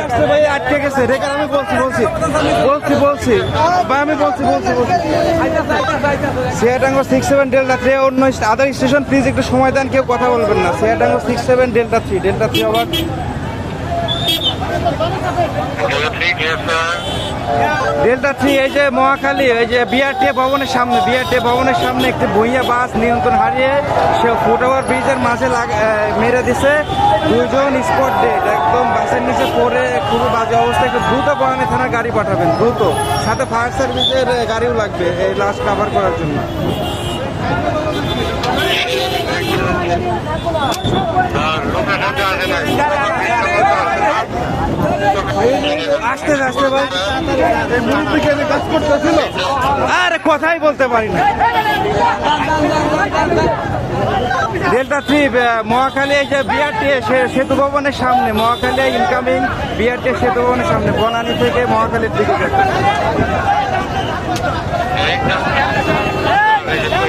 আসছে ভাই, আটকে গেছে রেকার। আমি বলছি ভাই, আমি বলছি সিয়াটাঙ্গো 67 ডেল্টা 3 অন্য আদার স্টেশন, প্লিজ একটু সময় দেন, কেউ কথা বলবেন না। সিয়াটাঙ্গো 67 ডেল্টা 3 আবার ডেল্টা 3 এই যে মহাখালী, এই যে বিআরটিএ ভবনের সামনে একটি ভুঁইয়া বাস নিয়ন্ত্রণ হারিয়ে সে ফুটওভার ব্রিজের মাঝে মেরে দিছে। দুজন স্পট ডেড, একদম বাসের নিচে পড়ে খুবই বাজে অবস্থা। একটু দ্রুত বনানী থানার গাড়ি পাঠাবেন, দ্রুত। সাথে ফায়ার সার্ভিসের গাড়িও লাগবে এই লাশ কাভার করার জন্য। আসতে ভাই, কাজ করতেছিল, আরে কথাই বলতে পারি না। ডেল্টা 3 মহাখালী, এই যে বিআরটিএ সেতু ভবনের সামনে, মহাখালী ইনকামিং বিআরটিএ সেতু ভবনের সামনে, বনানী থেকে মহাখালীর দিকে যাচ্ছে।